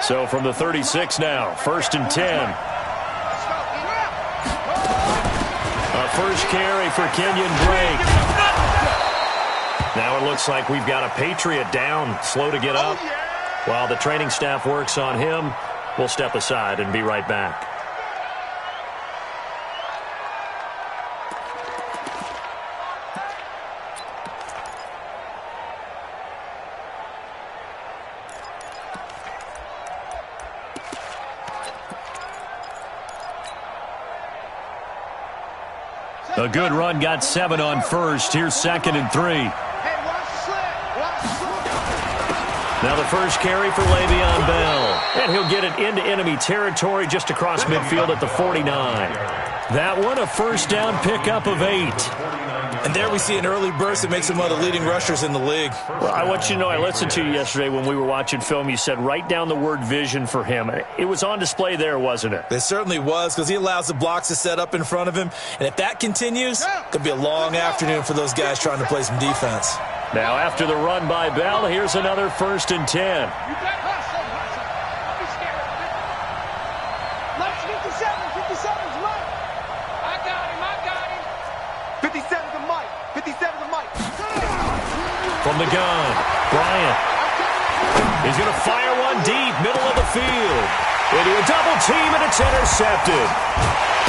So from the 36 now, 1st and 10. A first carry for Kenyon Drake. Now it looks like we've got a Patriot down, slow to get up. While the training staff works on him, we'll step aside and be right back. A good run, got 7 on first. Here's 2nd and 3. Now the first carry for Le'Veon Bell. And he'll get it into enemy territory just across midfield at the 49. That one, a first down pickup of 8. And there we see an early burst that makes him one of the leading rushers in the league. Well, I want you to know, I listened to you yesterday when we were watching film. You said write down the word vision for him. It was on display there, wasn't it? It certainly was, because he allows the blocks to set up in front of him. And if that continues, it could be a long afternoon for those guys trying to play some defense. Now after the run by Bell, here's another 1st and 10. From the gun, Bryant. He's going to fire one deep, middle of the field. Into a double team, and it's intercepted.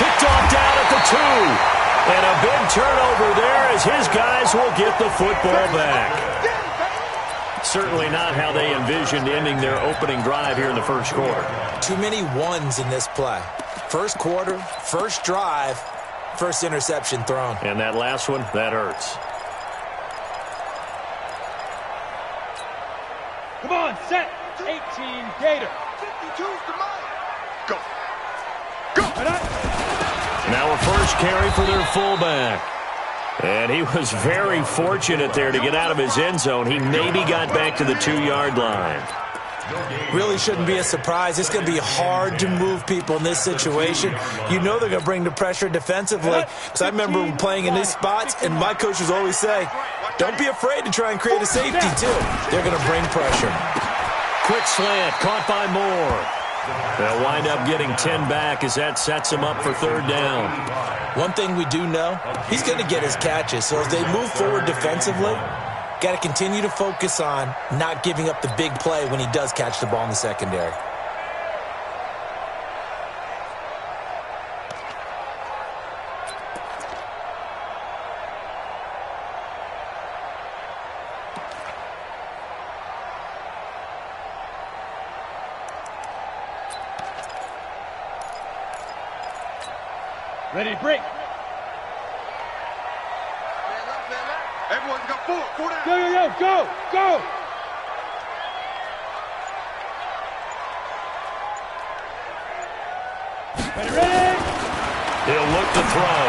Picked off down at the 2. And a big turnover there as his guys will get the football back. Certainly not how they envisioned ending their opening drive here in the first quarter. Too many ones in this play. First quarter, first drive, first interception thrown. And that last one, that hurts. Come on, set. 18, Gator. 52's the mine. Go. Go. Now a first carry for their fullback. And he was very fortunate there to get out of his end zone. He maybe got back to the 2-yard line. Really shouldn't be a surprise. It's going to be hard to move people in this situation. You know they're going to bring the pressure defensively. Because I remember playing in these spots, and my coaches always say, don't be afraid to try and create a safety, too. They're going to bring pressure. Quick slant, caught by Moore. They'll wind up getting 10 back as that sets him up for 3rd down. One thing we do know, he's going to get his catches. So as they move forward defensively, got to continue to focus on not giving up the big play when he does catch the ball in the secondary. Ready to break. Everyone's got 4. 4 down. Go. Ready. He'll look to throw.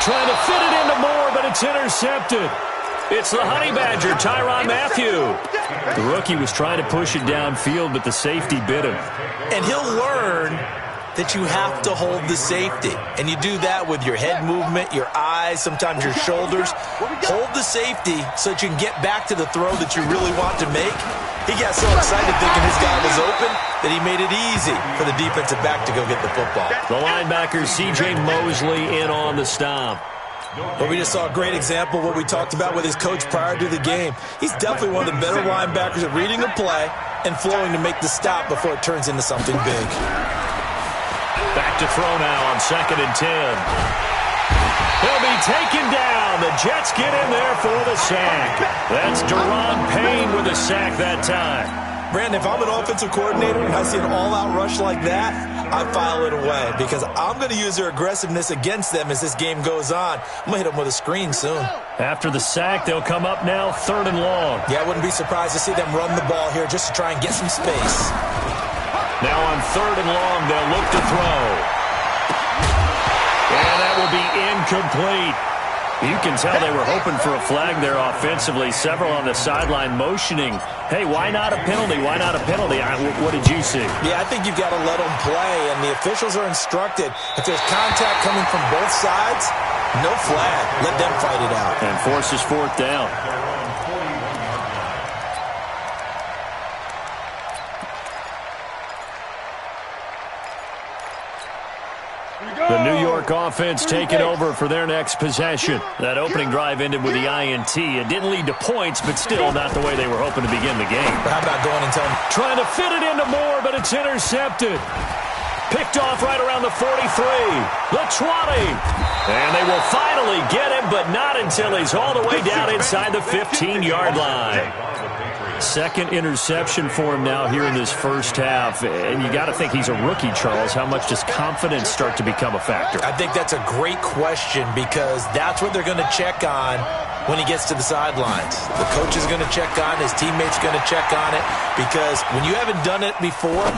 Trying to fit it into Moore, but it's intercepted. It's the Honey Badger, Tyrann Mathieu. The rookie was trying to push it downfield, but the safety bit him. And he'll learn that you have to hold the safety. And you do that with your head movement, your eyes, sometimes your shoulders. Hold the safety so that you can get back to the throw that you really want to make. He got so excited thinking his guy was open that he made it easy for the defensive back to go get the football. The linebacker, C.J. Mosley, in on the stop. But we just saw a great example of what we talked about with his coach prior to the game. He's definitely one of the better linebackers at reading a play and flowing to make the stop before it turns into something big. Back to throw now on 2nd and 10. He'll be taken down. The Jets get in there for the sack. That's Deron Payne with a sack that time. Brandon, if I'm an offensive coordinator and I see an all-out rush like that, I file it away because I'm going to use their aggressiveness against them as this game goes on. I'm going to hit them with a screen soon. After the sack, they'll come up now 3rd and long. Yeah, I wouldn't be surprised to see them run the ball here just to try and get some space. Now on 3rd and long, they'll look to throw. And that will be incomplete. You can tell they were hoping for a flag there offensively. Several on the sideline motioning, hey, why not a penalty? Why not a penalty? What did you see? Yeah, I think you've got to let them play, and the officials are instructed. If there's contact coming from both sides, no flag. Let them fight it out. And forces fourth down. The New York offense taking over for their next possession. That opening drive ended with the INT. It didn't lead to points, but still not the way they were hoping to begin the game. How about going and telling... Trying to fit it into Moore, but it's intercepted. Picked off right around the 43, the 20. And they will finally get him, but not until he's all the way down inside the 15-yard line. Second interception for him now here in this first half. And you got to think he's a rookie, Charles. How much does confidence start to become a factor? I think that's a great question because that's what they're going to check on when he gets to the sidelines. The coach is going to check on, his teammates are going to check on it because when you haven't done it before,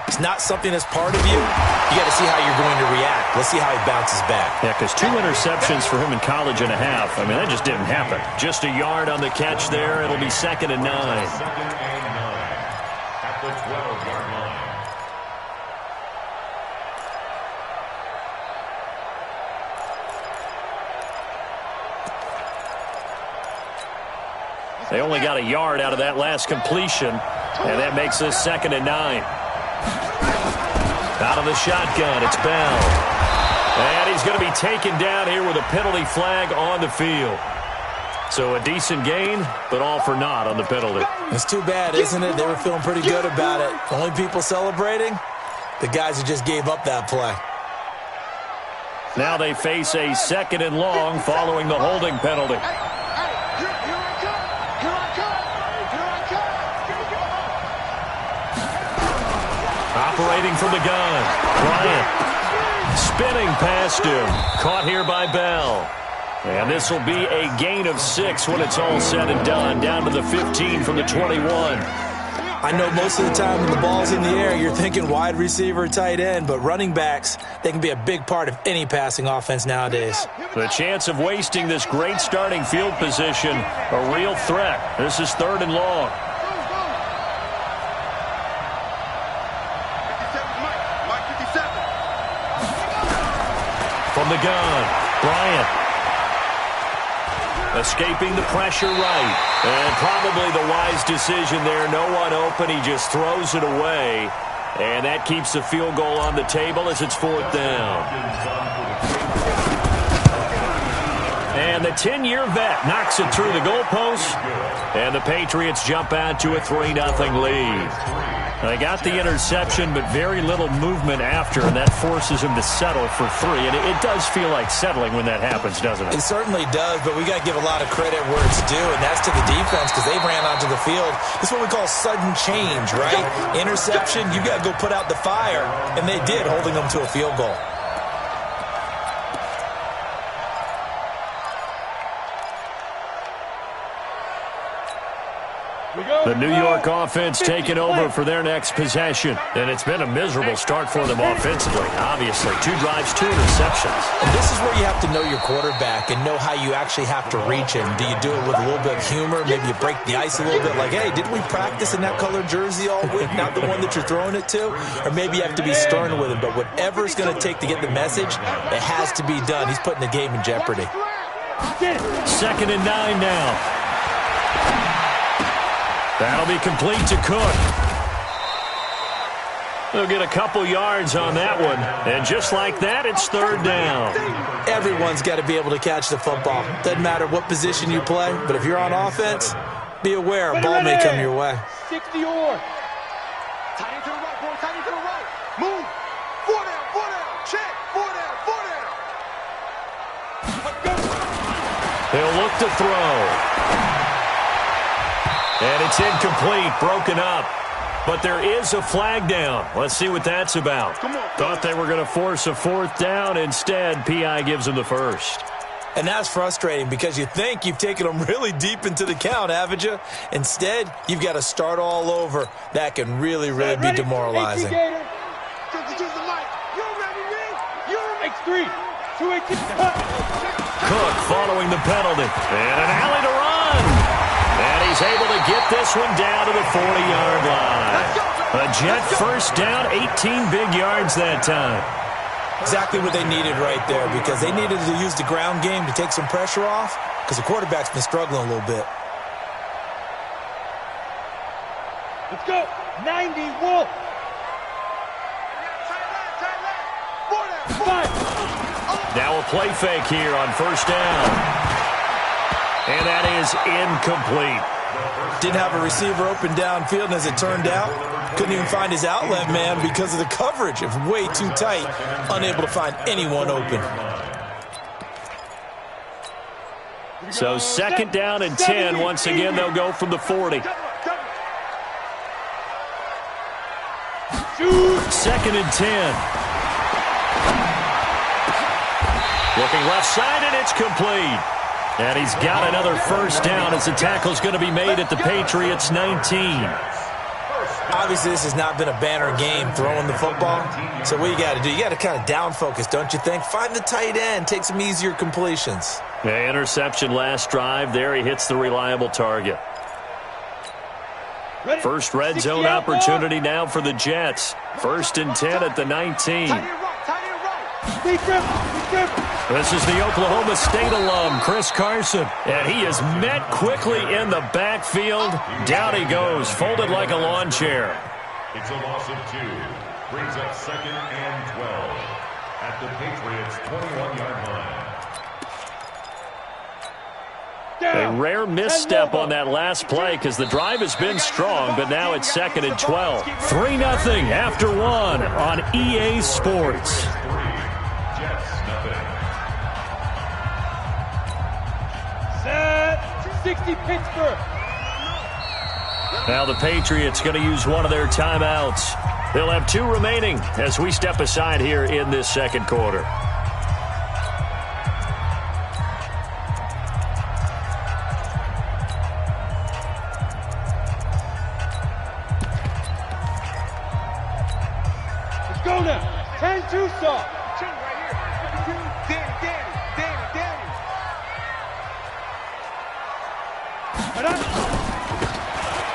it's not something that's part of you. You got to see how you're going to react. Let's see how he bounces back. Yeah, because 2 interceptions for him in college and a half. I mean, that just didn't happen. Just a yard on the catch there. It'll be 2nd and 9. At the 12-yard line. They only got a yard out of that last completion, and that makes this 2nd and 9. Out of the shotgun, it's Bell. And he's going to be taken down here with a penalty flag on the field. So a decent gain, but all for naught on the penalty. It's too bad, isn't it? They were feeling pretty good about it. Only people celebrating, the guys who just gave up that play. Now they face a 2nd and long following the holding penalty. Operating from the gun, Bryant spinning past him, caught here by Bell. And this will be a gain of 6 when it's all said and done, down to the 15 from the 21. I know most of the time when the ball's in the air, you're thinking wide receiver, tight end, but running backs, they can be a big part of any passing offense nowadays. The chance of wasting this great starting field position, a real threat. This is 3rd and long. From the gun, Bryant. Escaping the pressure right. And probably the wise decision there. No one open. He just throws it away. And that keeps the field goal on the table as it's 4th down. And the 10-year vet knocks it through the goalpost. And the Patriots jump out to a 3-0 lead. They got the interception, but very little movement after, and that forces him to settle for 3. And it does feel like settling when that happens, doesn't it? It certainly does, but we got to give a lot of credit where it's due, and that's to the defense because they ran onto the field. This is what we call sudden change, right? Interception, you got to go put out the fire, and they did, holding them to a field goal. The New York offense taking over for their next possession. And it's been a miserable start for them offensively, obviously. 2 drives, 2 interceptions. And this is where you have to know your quarterback and know how you actually have to reach him. Do you do it with a little bit of humor? Maybe you break the ice a little bit like, hey, didn't we practice in that colored jersey all week? Not the one that you're throwing it to? Or maybe you have to be stern with him. But whatever it's going to take to get the message, it has to be done. He's putting the game in jeopardy. 2nd and 9 now. That'll be complete to Cook. They'll get a couple yards on that one. And just like that, it's 3rd down. Everyone's got to be able to catch the football. Doesn't matter what position you play, but if you're on offense, be aware a ball may come your way. 60 or. Tight end to the right, boy. Tight end to the right. Move. 4 down, 4 down. Check. 4 down, 4 down. They'll look to throw. And it's incomplete, broken up. But there is a flag down. Let's see what that's about. Thought they were going to force a 4th down. Instead, P.I. gives them the first. And that's frustrating because you think you've taken them really deep into the count, haven't you? Instead, you've got to start all over. That can really, really be demoralizing. X3. 218. Cut. Cook following the penalty. And an alley to run. And he's able to get this one down to the 40-yard line. A Jet first down, 18 big yards that time. Exactly what they needed right there, because they needed to use the ground game to take some pressure off, because the quarterback's been struggling a little bit. Let's go. 90 Wolf. 5. Now a play fake here on first down. And that is incomplete. Didn't have a receiver open downfield, and as it turned out, couldn't even find his outlet man because of the coverage. It was way too tight, unable to find anyone open. So second down and 10. Once again, they'll go from the 40. Second and 10. Looking left side, and it's complete. And he's got another first down as the tackle's going to be made at the Patriots' 19. Obviously, this has not been a banner game throwing the football. So what you got to do, you got to kind of down focus, don't you think? Find the tight end, take some easier completions. Yeah, interception last drive. There he hits the reliable target. First red zone opportunity now for the Jets. First and 10 at the 19. This is the Oklahoma State alum, Chris Carson. And he is met quickly in the backfield. Down he goes, folded like a lawn chair. It's a loss of 2. Brings up second and 12 at the Patriots' 21-yard line. A rare misstep on that last play because the drive has been strong, but now it's second and 12. 3-0 after 1 on EA Sports. Set. 60 Pittsburgh. Now the Patriots going to use one of their timeouts. They'll have 2 remaining as we step aside here in this second quarter. Go now. 10 Tucson.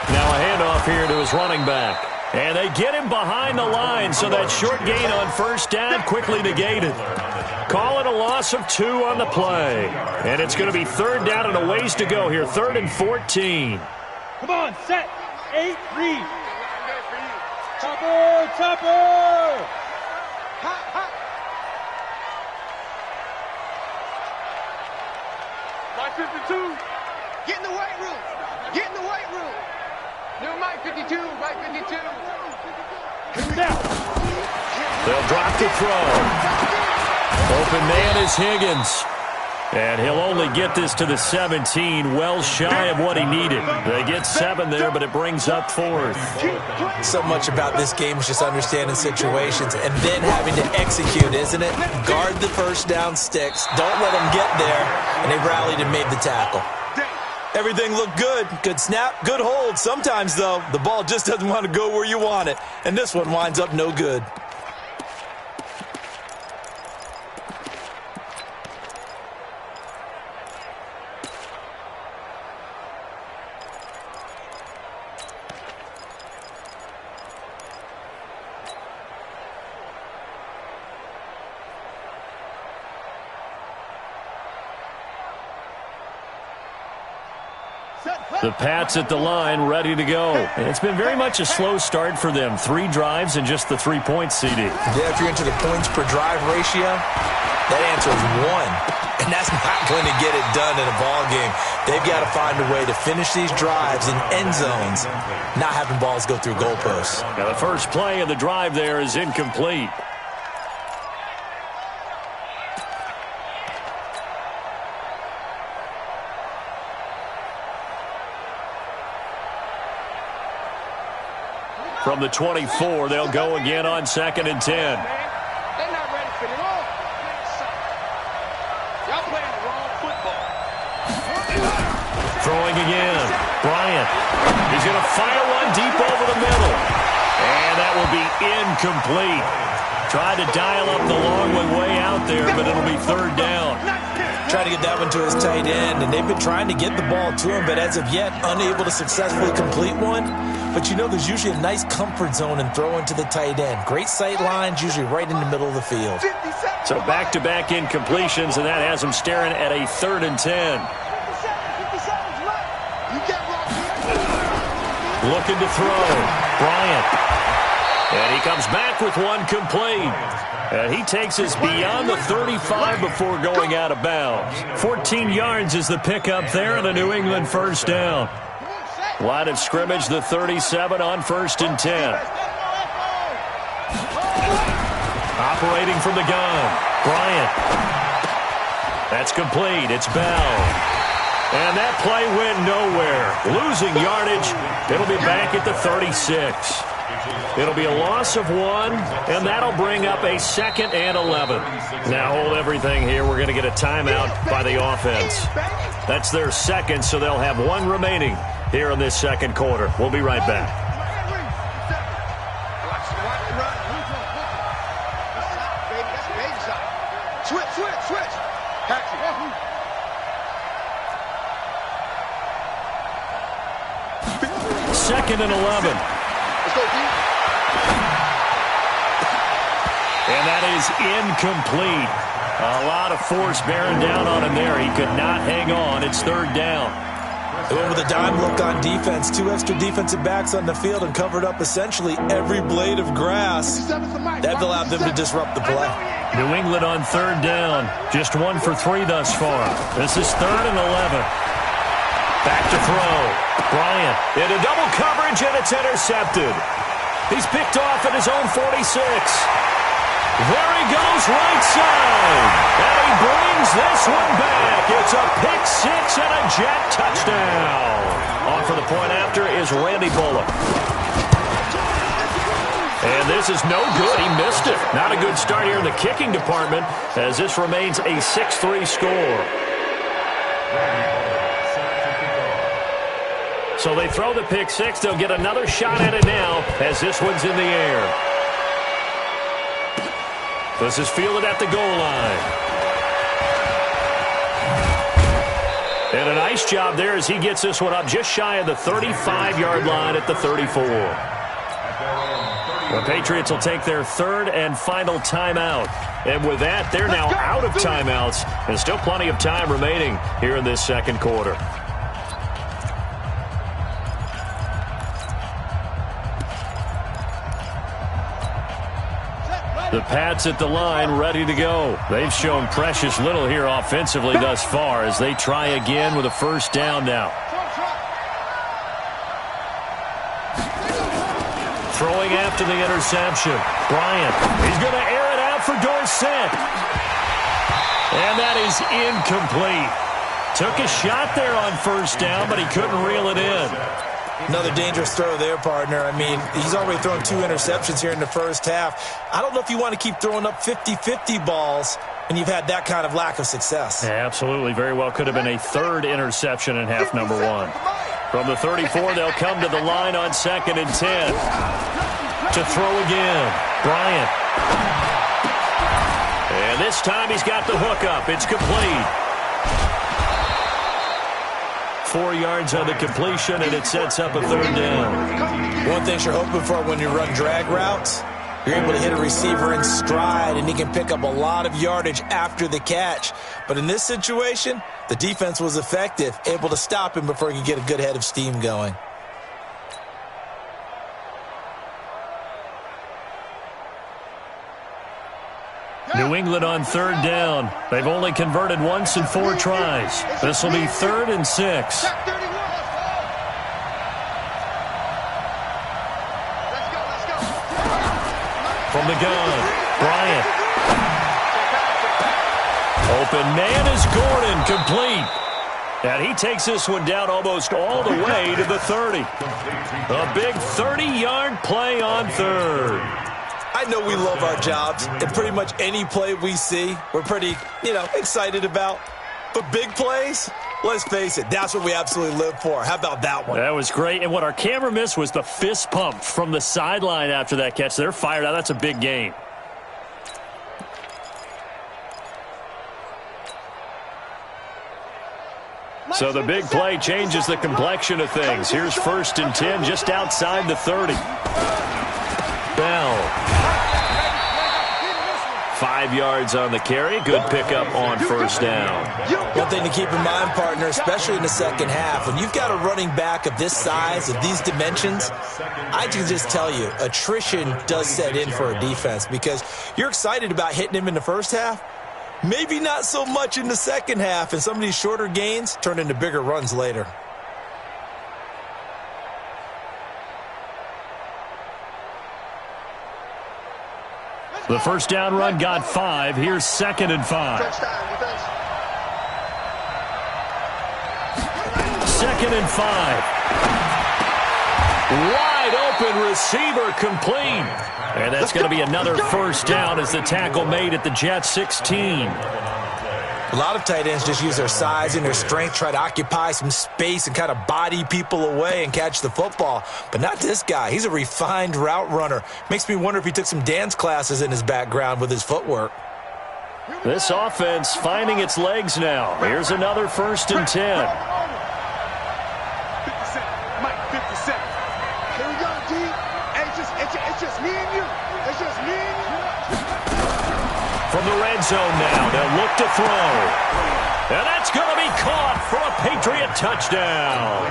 Now a handoff here to his running back. And they get him behind the line, so that short gain on first down quickly negated. Call it a loss of 2 on the play. And it's going to be third down and a ways to go here. 3rd and 14. Come on, set. 8 read. Topper, Topper! Hot, hot. Mike 52. Get in the weight room. Get in the weight room. New Mike 52. Mike 52. Now. They'll drop the throw. Open man is Higgins. And he'll only get this to the 17, well shy of what he needed. They get 7 there, but it brings up 4th. So much about this game is just understanding situations and then having to execute, isn't it? Guard the first down sticks. Don't let them get there. And they rallied and made the tackle. Everything looked good. Good snap, good hold. Sometimes, though, the ball just doesn't want to go where you want it. And this one winds up no good. The Pats at the line, ready to go. And it's been very much a slow start for them. 3 drives and just the 3 points, CD. Yeah, if you're into the points per drive ratio, that answer is 1. And that's not going to get it done in a ball game. They've got to find a way to finish these drives in end zones, not having balls go through goalposts. Now the first play of the drive there is incomplete. From the 24, they'll go again on 2nd and 10. They're not ready for it all. Y'all playing the wrong football. Throwing again. Bryant. He's going to fire one deep over the middle. And that will be incomplete. Tried to dial up the long way out there, but it'll be third down. Trying to get that one to his tight end, and they've been trying to get the ball to him, but as of yet, unable to successfully complete one. But you know, there's usually a nice comfort zone in throwing to the tight end. Great sight lines, usually right in the middle of the field. So back-to-back incompletions, and that has him staring at a 3rd and 10. Looking to throw. Bryant. And he comes back with one complete. And he takes us beyond the 35 before going out of bounds. 14 yards is the pickup there, and a New England first down. Line of scrimmage, the 37 on 1st and 10. Operating from the gun. Bryant. That's complete. It's Bell. And that play went nowhere. Losing yardage. It'll be back at the 36. It'll be a loss of 1, and that'll bring up a 2nd and 11. Now hold everything here. We're going to get a timeout by the offense. That's their second, so they'll have 1 remaining here in this second quarter. We'll be right back. Switch. Second and 11. And that is incomplete. A lot of force bearing down on him there. He could not hang on. It's 3rd down. They went with a dime look on defense. 2 extra defensive backs on the field and covered up essentially every blade of grass. That allowed them to disrupt the play. New England on 3rd down. Just 1 for 3 thus far. This is 3rd and 11. Back to throw. Bryant into double coverage, and it's intercepted. He's picked off at his own 46. There he goes, right side. And he brings this one back. It's a pick 6 and a jet touchdown. On for the point after is Randy Bullock. And this is no good. He missed it. Not a good start here in the kicking department, as this remains a 6-3 score. So they throw the pick 6. They'll get another shot at it now, as this one's in the air. This is fielded at the goal line. And a nice job there as he gets this one up just shy of the 35-yard line at the 34. The Patriots will take their 3rd and final timeout. And with that, they're now out of timeouts, and still plenty of time remaining here in this second quarter. The Pats at the line, ready to go. They've shown precious little here offensively thus far as they try again with a first down now. Throwing after the interception. Bryant, he's going to air it out for Dorsett. And that is incomplete. Took a shot there on first down, but he couldn't reel it in. Another dangerous throw there, partner. I mean, he's already thrown 2 interceptions here in the first half. I don't know if you want to keep throwing up 50-50 balls when you've had that kind of lack of success. Yeah, absolutely. Very well could have been a 3rd interception in half number 1. From the 34, they'll come to the line on 2nd and 10. To throw again. Bryant. And this time he's got the hook up. It's complete. 4 yards on the completion, and it sets up a 3rd down. One thing you're hoping for when you run drag routes, you're able to hit a receiver in stride, and he can pick up a lot of yardage after the catch. But in this situation, the defense was effective, able to stop him before he could get a good head of steam going. New England on 3rd down. They've only converted once in 4 tries. This will be 3rd and 6. From the gun, Bryant. Open man is Gordon, complete. And he takes this one down almost all the way to the 30. A big 30-yard play on 3rd. I know we love our jobs, and pretty much any play we see, we're pretty, excited about. But big plays, Let's face it, that's what we absolutely live for. How about that one? That was great. And what our camera missed was the fist pump from the sideline after that catch. They're fired out. That's a big gain. So the big play changes the complexion of things. Here's 1st and 10 just outside the 30. Bell. 5 yards on the carry. Good pickup on 1st down. One thing to keep in mind, partner, especially in the second half, when you've got a running back of this size, of these dimensions, I can just tell you, attrition does set in for a defense because you're excited about hitting him in the first half. Maybe not so much in the second half, and some of these shorter gains turn into bigger runs later. The 1st down run got 5. Here's 2nd and 5. 2nd and 5. Wide open receiver complete. And that's going to be another 1st down as the tackle made at the Jets 16. A lot of tight ends just use their size and their strength, try to occupy some space and kind of body people away and catch the football. But not this guy. He's a refined route runner. Makes me wonder if he took some dance classes in his background with his footwork. This offense finding its legs now. Here's another 1st and 10. 50 Mike, 50 Cent. Here we go, D. It's just me and you. It's just me and you. From the red zone now, they'll look to throw. And that's going to be caught for a Patriot touchdown.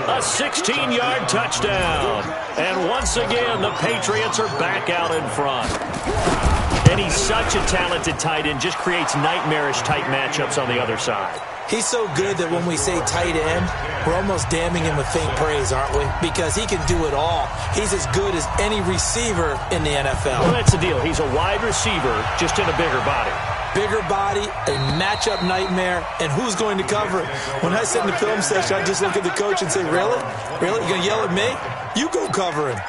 A 16-yard touchdown. And once again, the Patriots are back out in front. And he's such a talented tight end, just creates nightmarish-type matchups on the other side. He's so good that when we say tight end, we're almost damning him with faint praise, aren't we? Because he can do it all. He's as good as any receiver in the NFL. Well, that's the deal. He's a wide receiver, just in a bigger body. Bigger body, a matchup nightmare, and who's going to cover it? When I sit in the film session, I just look at the coach and say, really? Really? You going to yell at me? You go cover him.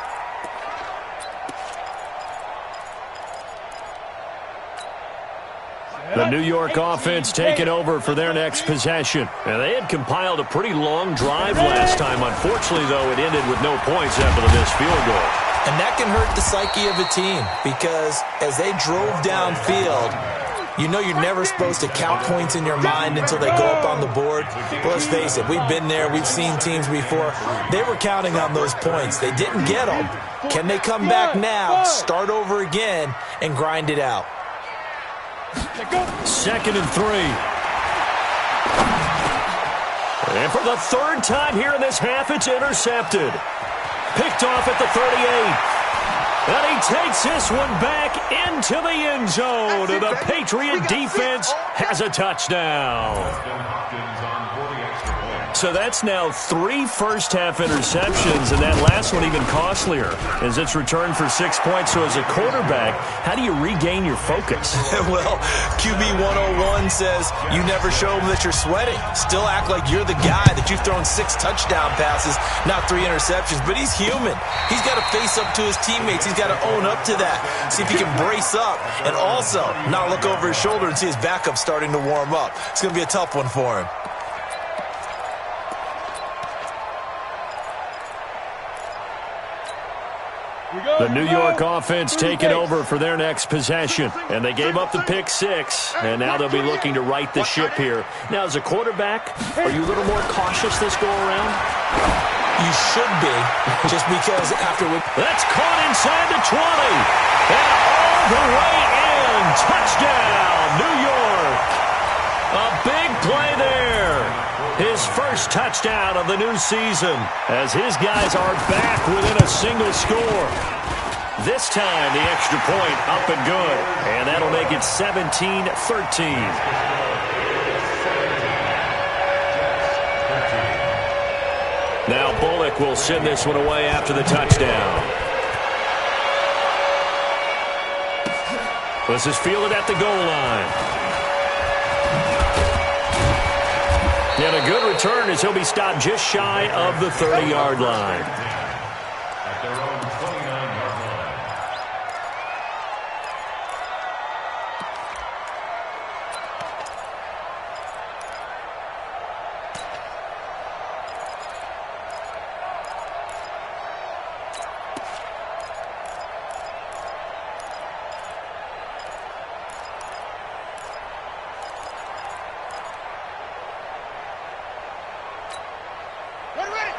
The New York offense taking over for their next possession. And they had compiled a pretty long drive last time. Unfortunately, though, it ended with no points after the missed field goal. And that can hurt the psyche of a team because as they drove downfield, you know you're never supposed to count points in your mind until they go up on the board. But let's face it, we've been there. We've seen teams before. They were counting on those points. They didn't get them. Can they come back now, start over again, and grind it out? 2nd and 3. And for the 3rd time here in this half, it's intercepted. Picked off at the 38. And he takes this one back into the end zone. And the Patriot defense has a touchdown. So that's now 3 first-half interceptions, and that last one even costlier as it's returned for 6 points. So as a quarterback, how do you regain your focus? Well, QB 101 says you never show them that you're sweating. Still act like you're the guy that you've thrown 6 touchdown passes, not 3 interceptions. But he's human. He's got to face up to his teammates. He's got to own up to that. See if he can brace up and also not look over his shoulder and see his backup starting to warm up. It's going to be a tough one for him. The New York offense taking over for their next possession. And they gave up the pick 6, and now they'll be looking to right the ship here. Now, as a quarterback, are you a little more cautious this go-around? You should be, just because after... That's caught inside the 20. And all the way in. Touchdown, New York. A big play there. His first touchdown of the new season as his guys are back within a single score. This time, the extra point up and good. And that'll make it 17-13. Now Bullock will send this one away after the touchdown. This is fielded at the goal line. And a good return as he'll be stopped just shy of the 30-yard line. At their own 29-yard line.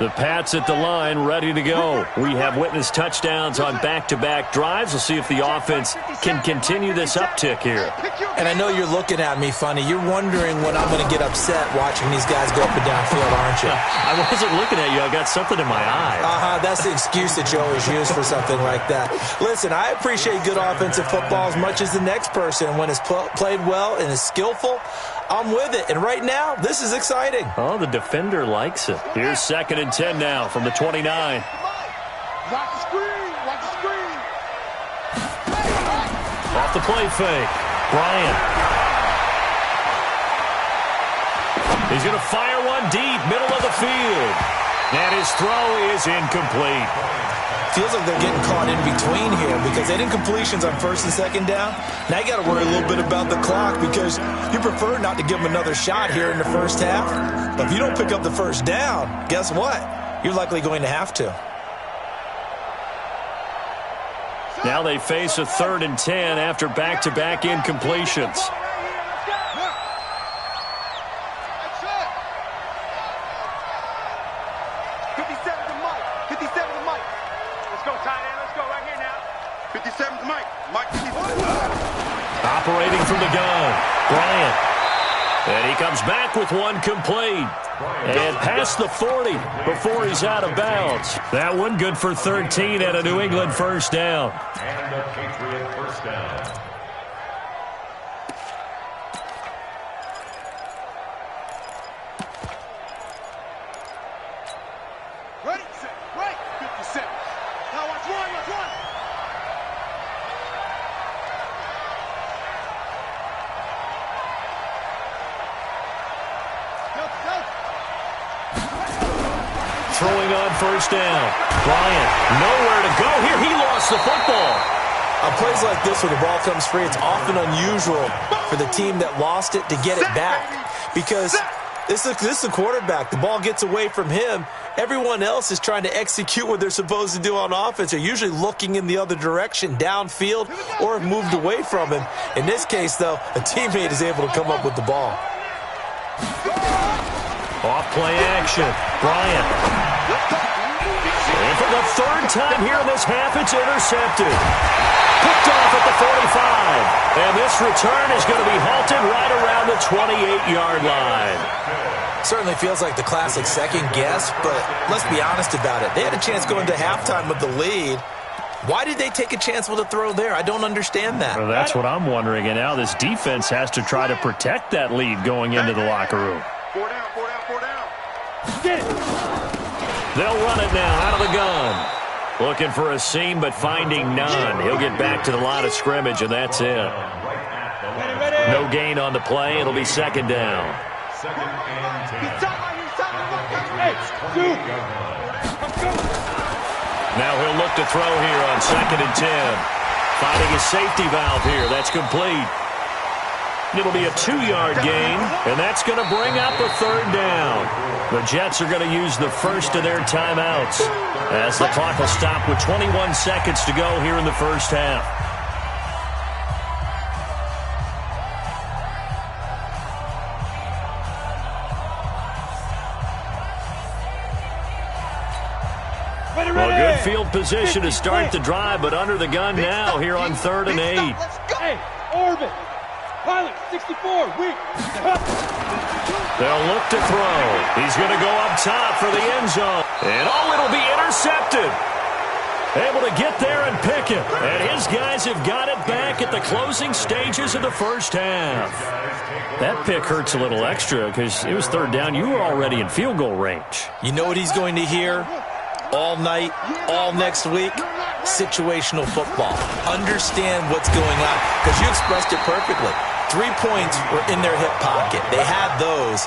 The Pats at the line, ready to go. We have witnessed touchdowns on back-to-back drives. We'll see if the offense can continue this uptick here. And I know you're looking at me funny. You're wondering when I'm going to get upset watching these guys go up and down field, aren't you? I wasn't looking at you. I got something in my eye. That's the excuse that you always use for something like that. Listen, I appreciate good offensive football as much as the next person. When it's played well and is skillful, I'm with it. And right now, this is exciting. Oh, the defender likes it. Here's 2nd and 10 now from the 29. Watch the screen. Watch the screen. Off the play fake. Bryant. He's going to fire one deep, middle of the field. And his throw is incomplete. Feels like they're getting caught in between here because they did completions on 1st and 2nd down. Now you got to worry a little bit about the clock because you prefer not to give them another shot here in the first half. But if you don't pick up the 1st down, guess what? You're likely going to have to. Now they face a 3rd and 10 after back-to-back incompletions. Operating from the gun, Bryant. And he comes back with one complete. And past the 40 before he's out of bounds. That one good for 13 and a New England 1st down. And a Patriot 1st down. Ready, set, right, 57. Now watch one, watch one. Throwing on 1st down. Bryant, nowhere to go here. He lost the football. On plays like this where the ball comes free, it's often unusual for the team that lost it to get it back. Because this is the quarterback. The ball gets away from him. Everyone else is trying to execute what they're supposed to do on offense. They're usually looking in the other direction, downfield, or have moved away from him. In this case, though, a teammate is able to come up with the ball. Off play action. Bryant. And for the 3rd time here in this half, it's intercepted. Picked off at the 45. And this return is going to be halted right around the 28-yard line. Certainly feels like the classic second guess, but let's be honest about it. They had a chance going to halftime with the lead. Why did they take a chance with a throw there? I don't understand that. Well, that's what I'm wondering. And now this defense has to try to protect that lead going into the locker room. 4 down, 4 down, 4 down. Get it. They'll run it now out of the gun. Looking for a seam, but finding none. He'll get back to the line of scrimmage, and that's it. No gain on the play. It'll be 2nd down. 2nd and 10. Hey, two. Now he'll look to throw here on 2nd and 10. Finding a safety valve here. That's complete. It'll be a 2-yard gain, and that's going to bring up a 3rd down. The Jets are going to use the first of their timeouts as the clock will stop with 21 seconds to go here in the first half. Well, good field position to start the drive, but under the gun now here on 3rd and 8. Hey, orbit. Pilot, 64, weak. They'll look to throw. He's going to go up top for the end zone. And it'll be intercepted. Able to get there and pick it. And his guys have got it back at the closing stages of the first half. That pick hurts a little extra because it was 3rd down. You were already in field goal range. You know what he's going to hear all night, all next week? Situational football. Understand what's going on because you expressed it perfectly. 3 points were in their hip pocket. They had those.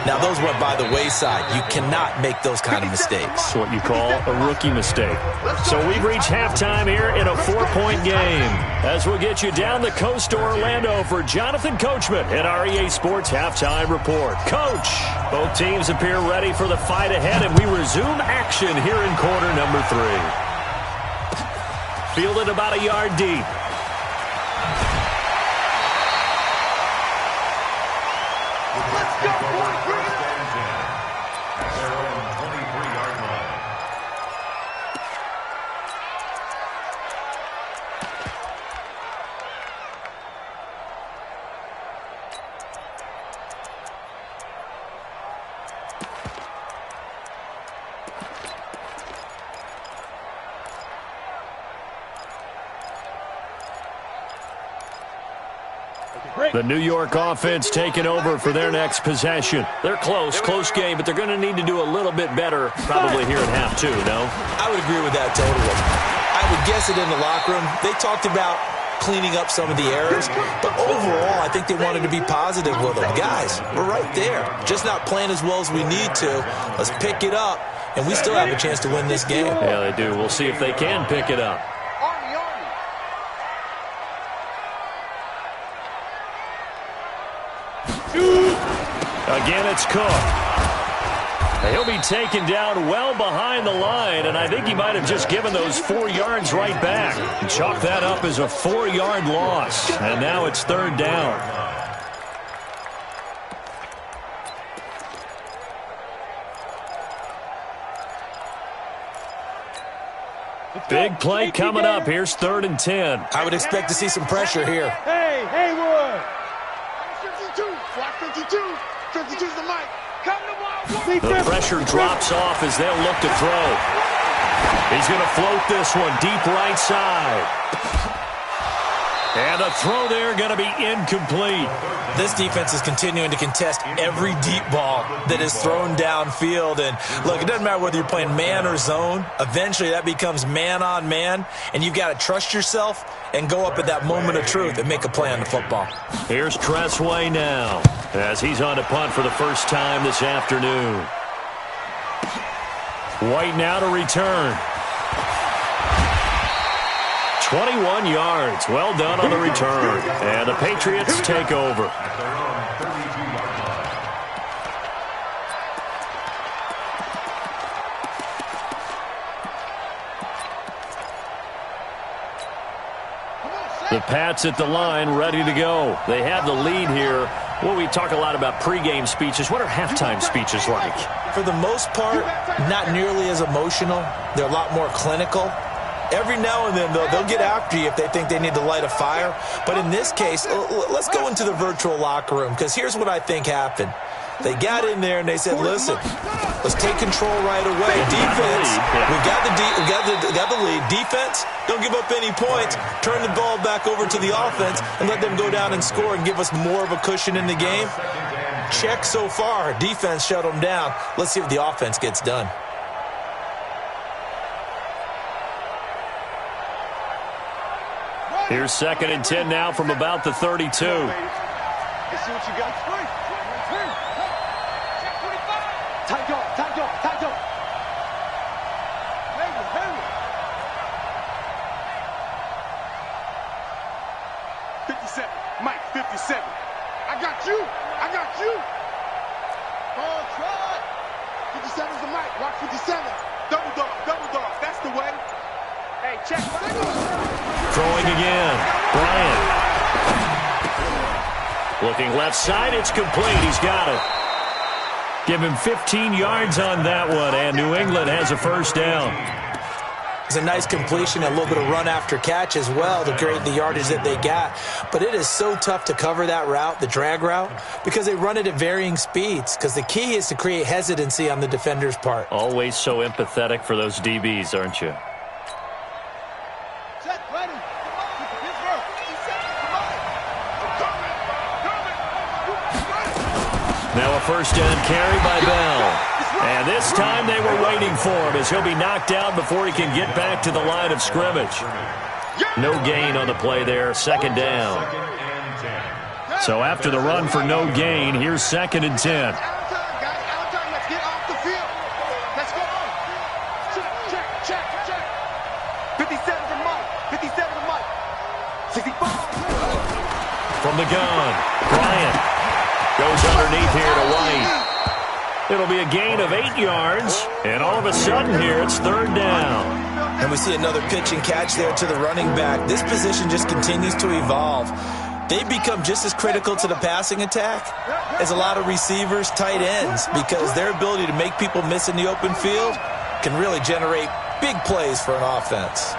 Now, those went by the wayside. You cannot make those kind of mistakes. That's what you call a rookie mistake. So we've reached halftime here in a 4-point game. As we'll get you down the coast to Orlando for Jonathan Coachman at our EA Sports Halftime Report. Coach, both teams appear ready for the fight ahead, and we resume action here in quarter number 3. Fielded about a yard deep. The New York offense taking over for their next possession. They're close game, but they're going to need to do a little bit better probably here at half two, no? I would agree with that totally. I would guess it in the locker room. They talked about cleaning up some of the errors, but overall, I think they wanted to be positive with them. Guys, we're right there. Just not playing as well as we need to. Let's pick it up, and we still have a chance to win this game. Yeah, they do. We'll see if they can pick it up. Again, it's Cook. He'll be taken down well behind the line, and I think he might have just given those 4 yards right back. Chalk that up as a 4-yard loss, and now it's third down. Big play coming up. Here's 3rd and 10. I would expect to see some pressure here. Hey, Haywood! 52, flat 52. 52's the mic. Come to ball. The pressure drops off as they'll look to throw. He's going to float this one deep right side. And the throw there going to be incomplete. This defense is continuing to contest every deep ball that is thrown downfield. And look, it doesn't matter whether you're playing man or zone. Eventually that becomes man on man. And you've got to trust yourself and go up at that moment of truth and make a play on the football. Here's Tressway now as he's on to punt for the first time this afternoon. White now to return. 21 yards. Well done on the return. And the Patriots take over. The Pats at the line, ready to go. They have the lead here. Well, we talk a lot about pregame speeches. What are halftime speeches like? For the most part, not nearly as emotional. They're a lot more clinical. Every now and then, though, they'll get after you if they think they need to light a fire. But in this case, let's go into the virtual locker room, because here's what I think happened. They got in there and they said, listen, let's take control right away. Defense, we got the lead. Defense, don't give up any points. Turn the ball back over to the offense and let them go down and score and give us more of a cushion in the game. Check so far. Defense shut them down. Let's see if the offense gets done. Here's 2nd and 10 now from about the 32. Let's see what you got. Tight dog. 57, Mike, 57. I got you. Ball try. 57's the mic. Watch 57. Double dog. That's the way. Hey, check. Throwing again. Bryant. Looking left side. It's complete. He's got it. Give him 15 yards on that one, and New England has a first down. It's a nice completion, a little bit of run after catch as well to create the yardage that they got. But it is so tough to cover that route, the drag route, because they run it at varying speeds, because the key is to create hesitancy on the defender's part. Always so empathetic for those DBs, aren't you? Now a first down carry by Bell. And this time they were waiting for him as he'll be knocked down before he can get back to the line of scrimmage. No gain on the play there, 2nd down. So after the run for no gain, here's 2nd and 10. Let's get off the field. Let's go. Check. 57 to Mike. 65. From the gun, Bryant goes underneath here to White. It'll be a gain of 8 yards, and all of a sudden here it's 3rd down. And we see another pitch and catch there to the running back. This position just continues to evolve. They've become just as critical to the passing attack as a lot of receivers, tight ends, because their ability to make people miss in the open field can really generate big plays for an offense.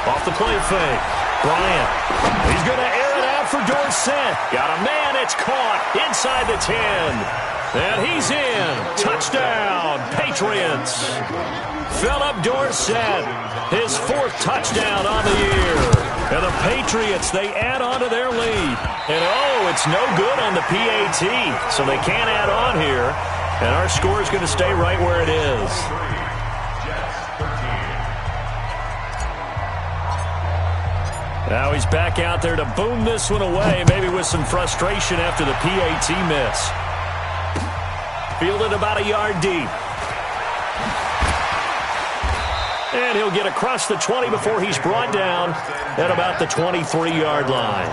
Off the play fake, Bryant. He's going to air it out for Dorsett. Got a man, it's caught inside the 10. And he's in. Touchdown, Patriots. Philip Dorsett His 4th touchdown on the year. And the Patriots, they add on to their lead. And, oh, it's no good on the PAT, so they can't add on here. And our score is going to stay right where it is. Now he's back out there to boom this one away, maybe with some frustration after the PAT miss. Fielded about a yard deep. And he'll get across the 20 before he's brought down at about the 23-yard line.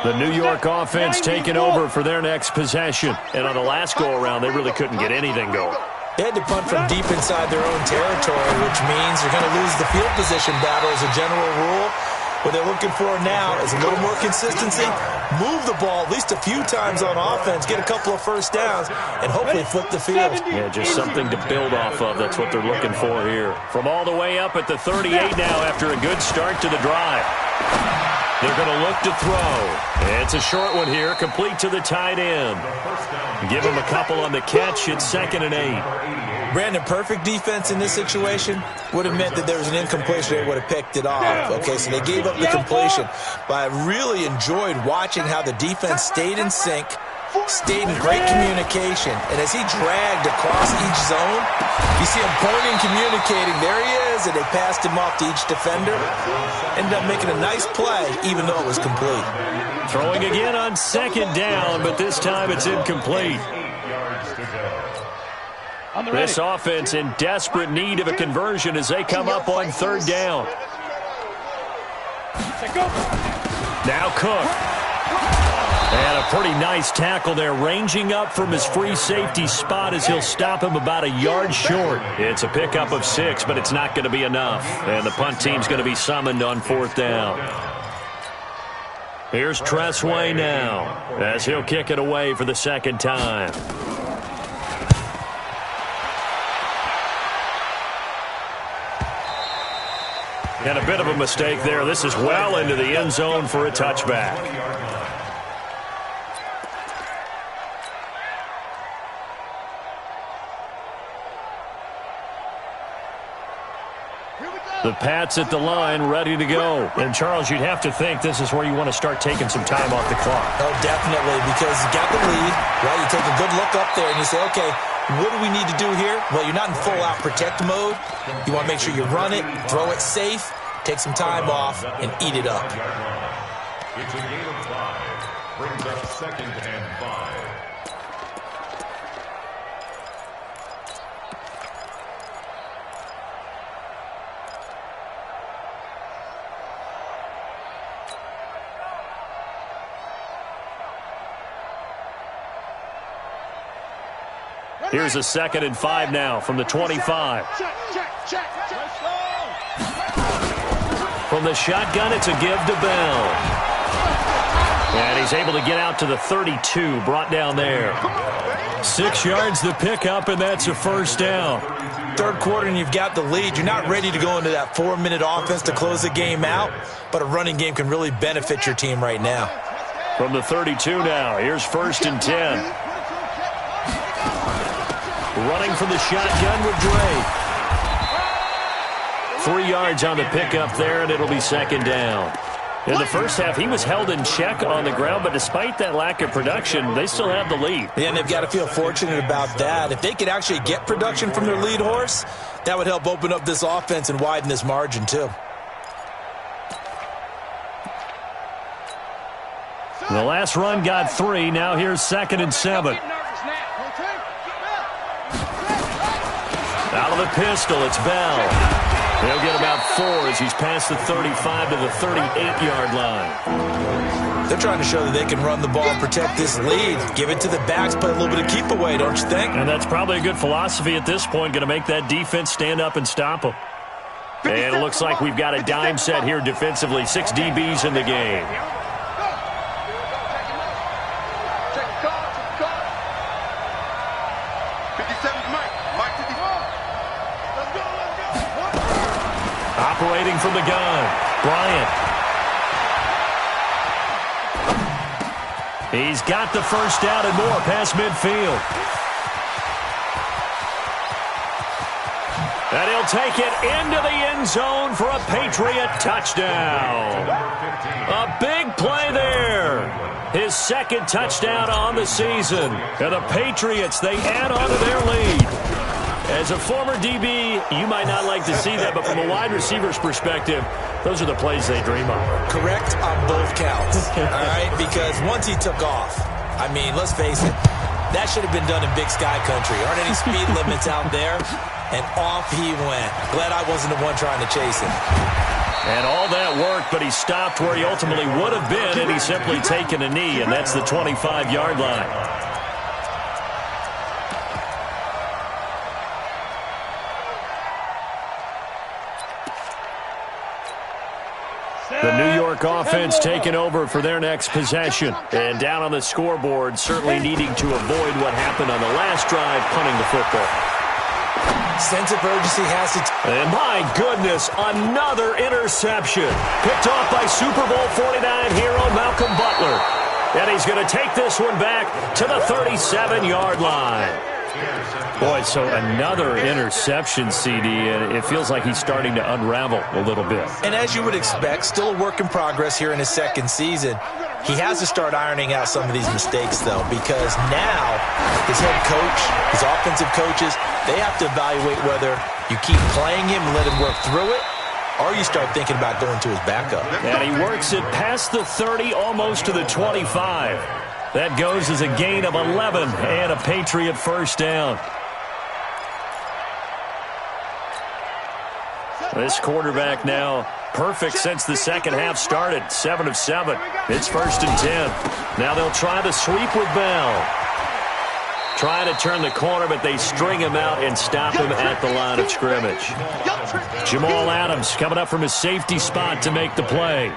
The New York offense taking over for their next possession. And on the last go-around, they really couldn't get anything going. They had to punt from deep inside their own territory, which means they're going to lose the field position battle as a general rule. What they're looking for now is a little more consistency, move the ball at least a few times on offense, get a couple of first downs, and hopefully flip the field. Yeah, just something to build off of. That's what they're looking for here. From all the way up at the 38 now after a good start to the drive. They're going to look to throw. It's a short one here, complete to the tight end. Give him a couple on the catch. It's 2nd and 8. Brandon, perfect defense in this situation would have meant that there was an incompletion. They would have picked it off. Okay, so they gave up the completion. But I really enjoyed watching how the defense stayed in sync, stayed in great communication. And as he dragged across each zone, you see him pointing, communicating. There he is, and they passed him off to each defender. Ended up making a nice play, even though it was complete. Throwing again on 2nd down, but this time it's incomplete. This offense in desperate need of a conversion as they come up on 3rd down. Now Cook. And a pretty nice tackle there, ranging up from his free safety spot as he'll stop him about a yard short. It's a pickup of 6, but it's not going to be enough. And the punt team's going to be summoned on 4th down. Here's Tressway now as he'll kick it away for the 2nd time. And a bit of a mistake there. This is well into the end zone for a touchback. The Pats at the line, ready to go. And, Charles, you'd have to think this is where you want to start taking some time off the clock. Oh, definitely, because you got the lead, right? You take a good look up there and you say, okay, what do we need to do here? Well, you're not in full-out protect mode. You want to make sure you run it, throw it safe, take some time off, and eat it up. It's a gain of 5. Brings up 2nd and 5. Here's a 2nd and 5 now from the 25. From the shotgun, it's a give to Bell. And he's able to get out to the 32, brought down there. 6 yards the pickup, and that's a 1st down. 3rd quarter, and you've got the lead. You're not ready to go into that 4-minute offense to close the game out, but a running game can really benefit your team right now. From the 32 now, here's 1st and 10. Running from the shotgun with Drake. 3 yards on the pickup there, and it'll be 2nd down. In the first half, he was held in check on the ground, but despite that lack of production, they still have the lead. Yeah, and they've got to feel fortunate about that. If they could actually get production from their lead horse, that would help open up this offense and widen this margin, too. The last run got 3. Now here's 2nd and 7. Out of the pistol, it's Bell. He'll get about 4 as he's past the 35 to the 38-yard line. They're trying to show that they can run the ball and protect this lead. Give it to the backs, play a little bit of keep away, don't you think? And that's probably a good philosophy at this point, going to make that defense stand up and stop them. And it looks like we've got a dime set here defensively. 6 DBs in the game. Operating from the gun, Bryant. He's got the first down and more past midfield. And he'll take it into the end zone for a Patriot touchdown. A big play there. His second touchdown on the season. And the Patriots, they add on to their lead. As a former DB, you might not like to see that, but from a wide receiver's perspective, those are the plays they dream of. Correct on both counts, all right? Because once he took off, I mean, let's face it, that should have been done in Big Sky Country. Aren't any speed limits out there? And off he went. Glad I wasn't the one trying to chase him. And all that worked, but he stopped where he ultimately would have been, and he's simply taken a knee, and that's the 25-yard line. The New York offense taking over for their next possession. And down on the scoreboard, certainly needing to avoid what happened on the last drive, punting the football. Sense of urgency has to... And my goodness, another interception. Picked off by Super Bowl 49 hero Malcolm Butler. And he's going to take this one back to the 37-yard line. Boy, so another interception, CD, and it feels like he's starting to unravel a little bit. And as you would expect, still a work in progress here in his second season. He has to start ironing out some of these mistakes, though, because now his head coach, his offensive coaches, they have to evaluate whether you keep playing him and let him work through it, or you start thinking about going to his backup. And he works it past the 30, almost to the 25. That goes as a gain of 11 and a Patriot first down. This quarterback now perfect since the second half started. 7 of 7. It's 1st and 10. Now they'll try the sweep with Bell. Trying to turn the corner, but they string him out and stop him at the line of scrimmage. Jamal Adams coming up from his safety spot to make the play.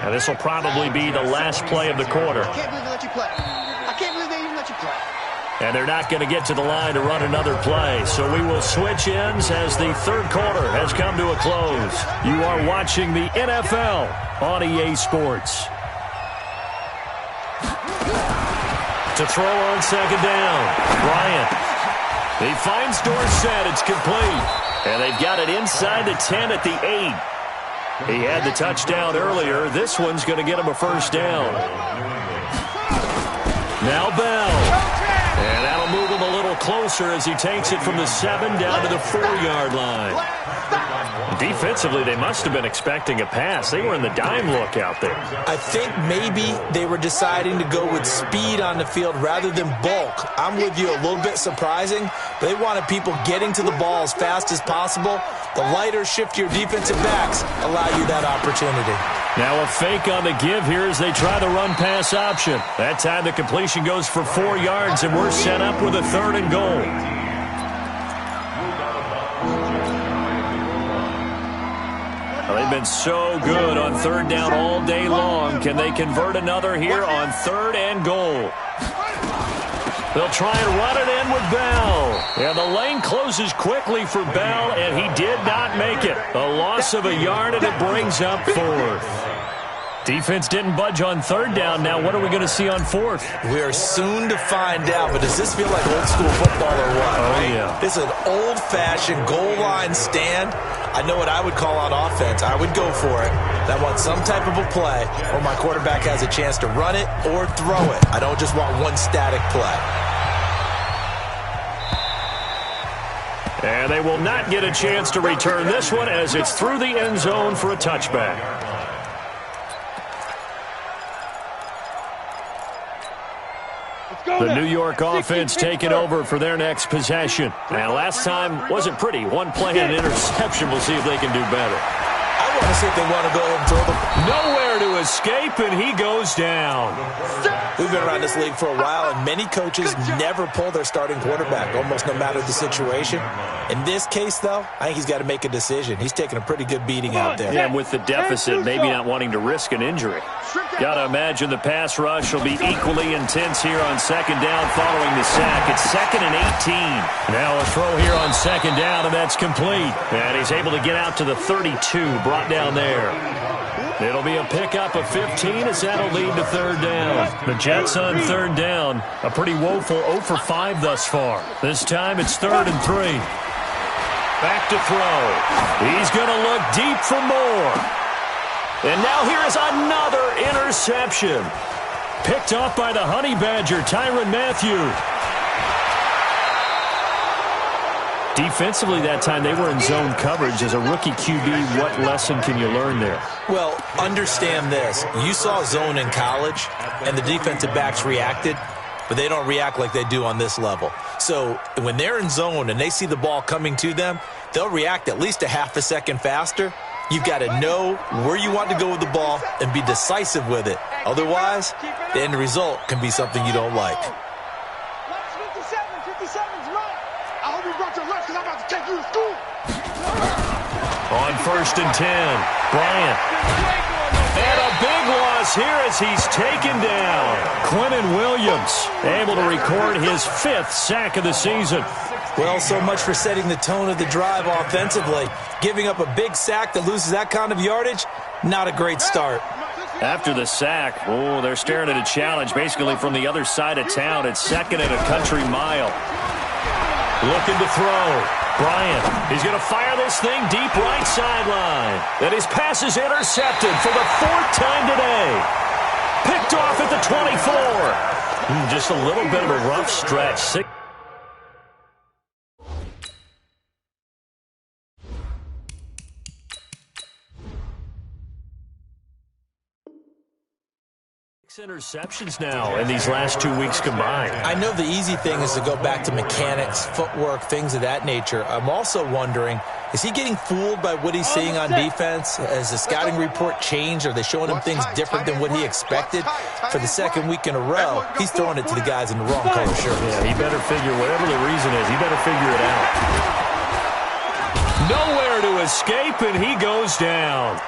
And this will probably be the last play of the quarter. I can't believe they let you play. I can't believe they even let you play. And they're not going to get to the line to run another play. So we will switch ends as the third quarter has come to a close. You are watching the NFL on EA Sports. To throw on second down, Bryant. He finds Dorsett. It's complete. And they've got it inside the 10 at the 8. He had the touchdown earlier. This one's going to get him a first down. Now Bell. And that'll move him a little closer as he takes it from the 7 down to the 4-yard line. Defensively, they must have been expecting a pass. They were in the dime look out there. I think maybe they were deciding to go with speed on the field rather than bulk. I'm with you, a little bit surprising. But they wanted people getting to the ball as fast as possible. The lighter, shiftier defensive backs allow you that opportunity. Now a fake on the give here as they try the run-pass option. That time the completion goes for 4 yards, and we're set up with a 3rd and goal. They've been so good on 3rd down all day long. Can they convert another here on 3rd and goal? They'll try and run it in with Bell. And the lane closes quickly for Bell, and he did not make it. A loss of a yard, and it brings up 4th. Defense didn't budge on 3rd down. Now what are we going to see on 4th? We are soon to find out, but does this feel like old school football or what? Oh, right? yeah. This is an old-fashioned goal line stand. I know what I would call on offense. I would go for it. I want some type of a play where my quarterback has a chance to run it or throw it. I don't just want one static play. And they will not get a chance to return this one as it's through the end zone for a touchback. The New York offense taking over for their next possession. Now, last time wasn't pretty. One play and interception. We'll see if they can do better. I want to see if they want to go ahead and throw them. Nowhere to escape, and he goes down. We've been around this league for a while, and many coaches never pull their starting quarterback, almost no matter the situation. In this case, though, I think he's got to make a decision. He's taking a pretty good beating out there. Yeah, and with the deficit, maybe not wanting to risk an injury. Got to imagine the pass rush will be equally intense here on 2nd down following the sack. It's 2nd and 18. Now a throw here on 2nd down, and that's complete. And he's able to get out to the 32, brought down there. It'll be a pickup of 15 as that'll lead to third down. The Jets on third down. A pretty woeful 0 for 5 thus far. This time it's 3rd and 3. Back to throw. He's going to look deep for more. And now here is another interception. Picked off by the Honey Badger, Tyrann Mathieu. Defensively that time, they were in zone coverage. As a rookie QB, what lesson can you learn there? Well, understand this. You saw zone in college, and the defensive backs reacted, but they don't react like they do on this level. So when they're in zone and they see the ball coming to them, they'll react at least a half a second faster. You've got to know where you want to go with the ball and be decisive with it. Otherwise, the end result can be something you don't like. On 1st and 10, Bryant. And a big loss here as he's taken down. Quinnen Williams able to record his 5th sack of the season. Well, so much for setting the tone of the drive offensively. Giving up a big sack that loses that kind of yardage, not a great start. After the sack, they're staring at a challenge basically from the other side of town. It's 2nd and a country mile. Looking to throw. Bryant, he's going to fire this thing deep right sideline. And his pass is intercepted for the 4th time today. Picked off at the 24. Just a little bit of a rough stretch. Interceptions now in these last 2 weeks combined. I know the easy thing is to go back to mechanics, footwork, things of that nature. I'm also wondering, is he getting fooled by what he's seeing on defense? Has the scouting report changed? Are they showing him things different than what he expected? For the 2nd week in a row, he's throwing it to the guys in the wrong color shirt. Yeah, he better figure, whatever the reason is, he better figure it out. Nowhere to escape, and he goes down.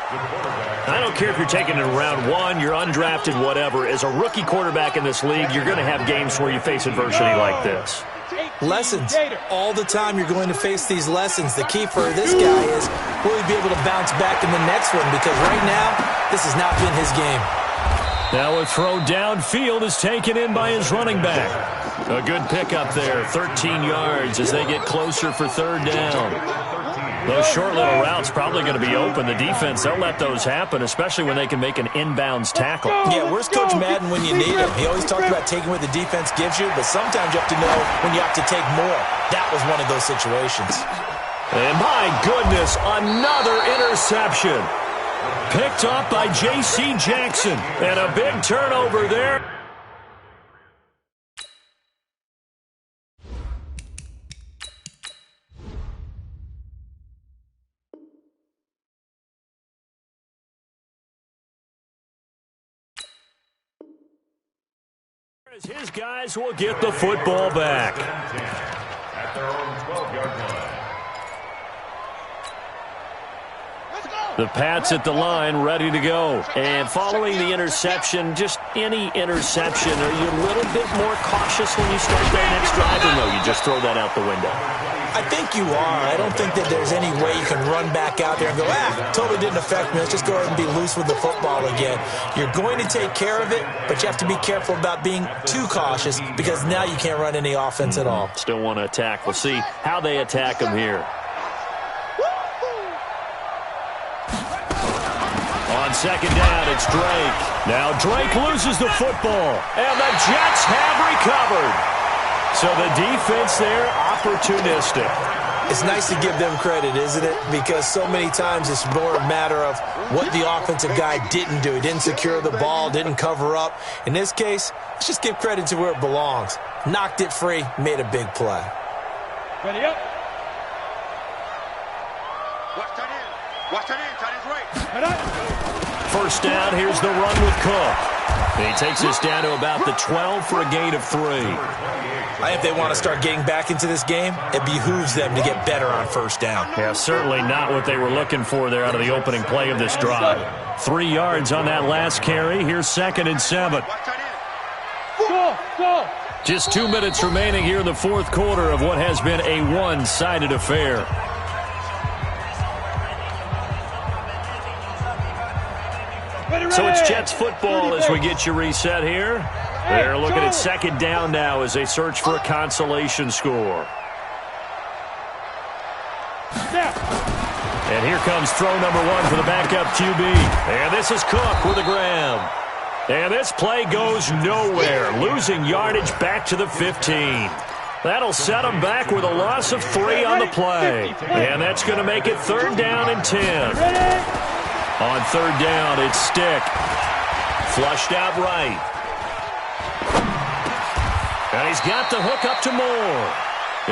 I don't care if you're taking it in round 1, you're undrafted, whatever. As a rookie quarterback in this league, you're going to have games where you face adversity like this. Lessons. All the time you're going to face these lessons. The key for this guy is, will he be able to bounce back in the next one? Because right now, this has not been his game. Now a throw downfield is taken in by his running back. A good pickup there, 13 yards as they get closer for 3rd down. Those short little routes probably going to be open. The defense, they'll let those happen, especially when they can make an inbounds tackle. Yeah, where's Coach Madden when you need him? He always talked about taking what the defense gives you, but sometimes you have to know when you have to take more. That was one of those situations. And my goodness, another interception. Picked up by J.C. Jackson. And a big turnover there. His guys will get the football back. At their own 12-yard line. The Pats at the line, ready to go. And following the interception, just any interception, are you a little bit more cautious when you start that next drive, or no, you just throw that out the window? I think you are. I don't think that there's any way you can run back out there and go, totally didn't affect me. Let's just go ahead and be loose with the football again. You're going to take care of it, but you have to be careful about being too cautious because now you can't run any offense at all. Still want to attack. We'll see how they attack him here. On 2nd down, it's Drake. Now Drake loses the football, and the Jets have recovered. So the defense there, opportunistic. It's nice to give them credit, isn't it? Because so many times it's more a matter of what the offensive guy didn't do. He didn't secure the ball, didn't cover up. In this case, let's just give credit to where it belongs. Knocked it free, made a big play. Ready up. Watch that in. Watch that in. Tight end's right. First down, here's the run with Cook. He takes us down to about the 12 for a gain of 3. I think if they want to start getting back into this game, it behooves them to get better on first down. Yeah, certainly not what they were looking for there out of the opening play of this drive. 3 yards on that last carry. Here's 2nd and 7. Go. Just 2 minutes remaining here in the 4th quarter of what has been a one-sided affair. So it's Jets football as we get you reset here. They're looking at second down now as they search for a consolation score. And here comes throw number one for the backup QB. And this is Cook with a grab. And this play goes nowhere, losing yardage back to the 15. That'll set them back with a loss of 3 on the play. And that's going to make it third down and 10. On third down, it's Stick. Flushed out right. And he's got the hook up to Moore.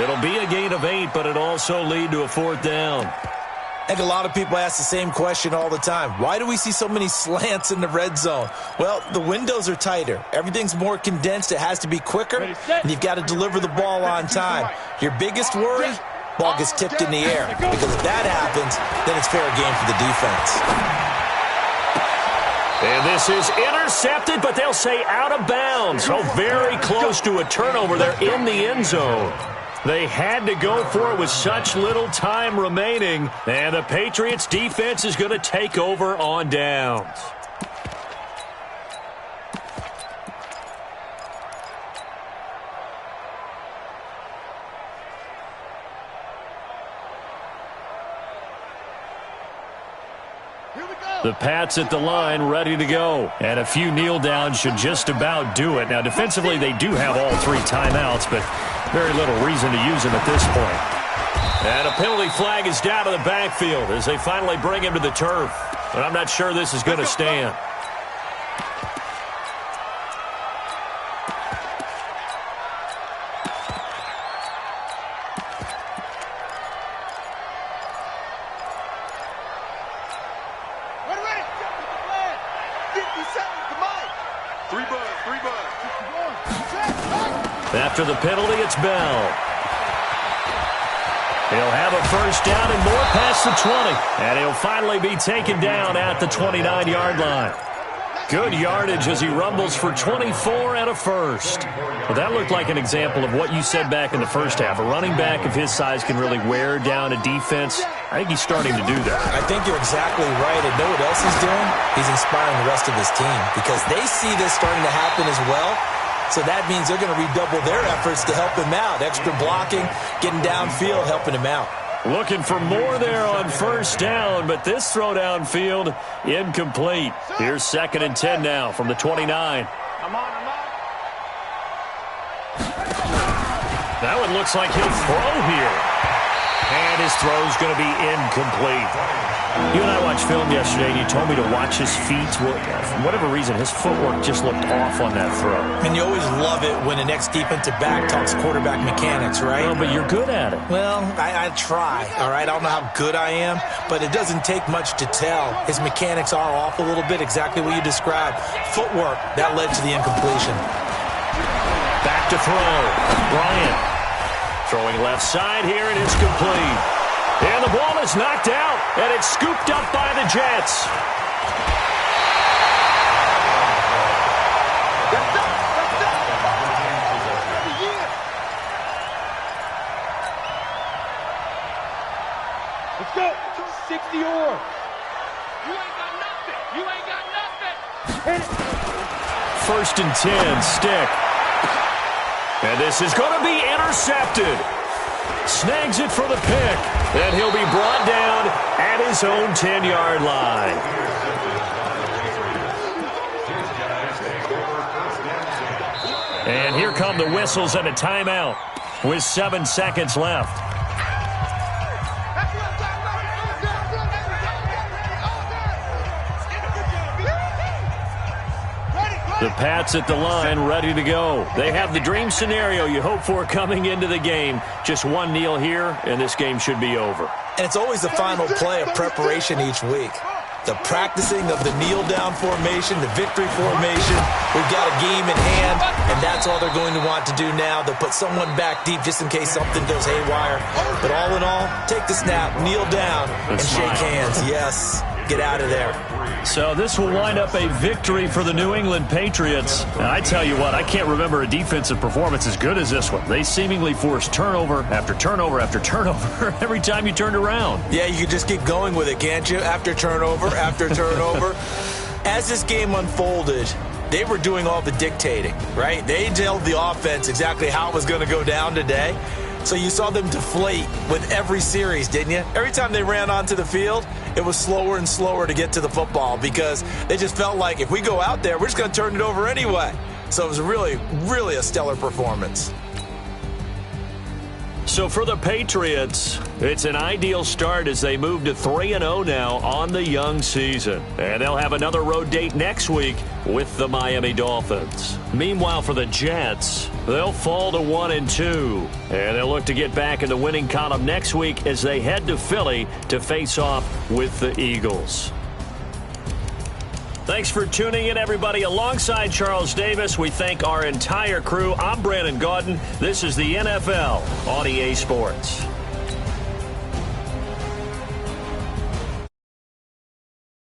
It'll be a gain of 8, but it also lead to a fourth down. I think a lot of people ask the same question all the time. Why do we see so many slants in the red zone? Well, the windows are tighter. Everything's more condensed. It has to be quicker, and you've got to deliver the ball on time. Your biggest worry, ball gets tipped in the air. Because if that happens, then it's fair game for the defense. And this is intercepted, but they'll say out of bounds. So very close to a turnover there in the end zone. They had to go for it with such little time remaining. And the Patriots defense is going to take over on downs. The Pats at the line ready to go. And a few kneel downs should just about do it. Now, defensively, they do have all 3 timeouts, but very little reason to use them at this point. And a penalty flag is down to the backfield as they finally bring him to the turf. But I'm not sure this is going to stand. After the penalty, it's Bell. He'll have a first down and more past the 20. And he'll finally be taken down at the 29-yard line. Good yardage as he rumbles for 24 and a first. Well, that looked like an example of what you said back in the first half. A running back of his size can really wear down a defense. I think he's starting to do that. I think you're exactly right. And know what else he's doing? He's inspiring the rest of his team because they see this starting to happen as well. So that means they're going to redouble their efforts to help him out. Extra blocking, getting downfield, helping him out. Looking for more there on first down, but this throw downfield incomplete. Here's second and 10 now from the 29. That one looks like he'll throw here. And his throw's going to be incomplete. You and I watched film yesterday, and you told me to watch his feet. Well, for whatever reason, his footwork just looked off on that throw. And you always love it when the next defensive back talks quarterback mechanics, right? Well, but you're good at it. Well, I try, all right? I don't know how good I am, but it doesn't take much to tell. His mechanics are off a little bit, exactly what you described. Footwork, that led to the incompletion. Back to throw. Bryant throwing left side here, and it's complete. And the ball is knocked out, and it's scooped up by the Jets. Let's go. 60 or. You ain't got nothing. You ain't got nothing. First and 10, Stick. And this is going to be intercepted. Snags it for the pick. And he'll be brought down at his own 10-yard line. And here come the whistles and a timeout with 7 seconds left. The Pats at the line, ready to go. They have the dream scenario you hope for coming into the game. Just one kneel here, and this game should be over. And it's always the final play of preparation each week. The practicing of the kneel-down formation, the victory formation. We've got a game in hand, and that's all they're going to want to do now. They'll put someone back deep just in case something goes haywire. But all in all, take the snap, kneel down, and shake hands. Yes, get out of there. So this will wind up a victory for the New England Patriots. And I tell you what, I can't remember a defensive performance as good as this one. They seemingly forced turnover after turnover after turnover every time you turned around. Yeah, you can just keep going with it, can't you? After turnover, after turnover. as this game unfolded, they were doing all the dictating, right? They told the offense exactly how it was going to go down today. So you saw them deflate with every series, didn't you? Every time they ran onto the field, it was slower and slower to get to the football because they just felt like if we go out there, we're just going to turn it over anyway. So it was really, really a stellar performance. So for the Patriots, it's an ideal start as they move to 3-0 now on the young season. And they'll have another road date next week with the Miami Dolphins. Meanwhile, for the Jets, they'll fall to 1-2. And they'll look to get back in the winning column next week as they head to Philly to face off with the Eagles. Thanks for tuning in, everybody. Alongside Charles Davis, we thank our entire crew. I'm Brandon Gaudin. This is the NFL on EA Sports.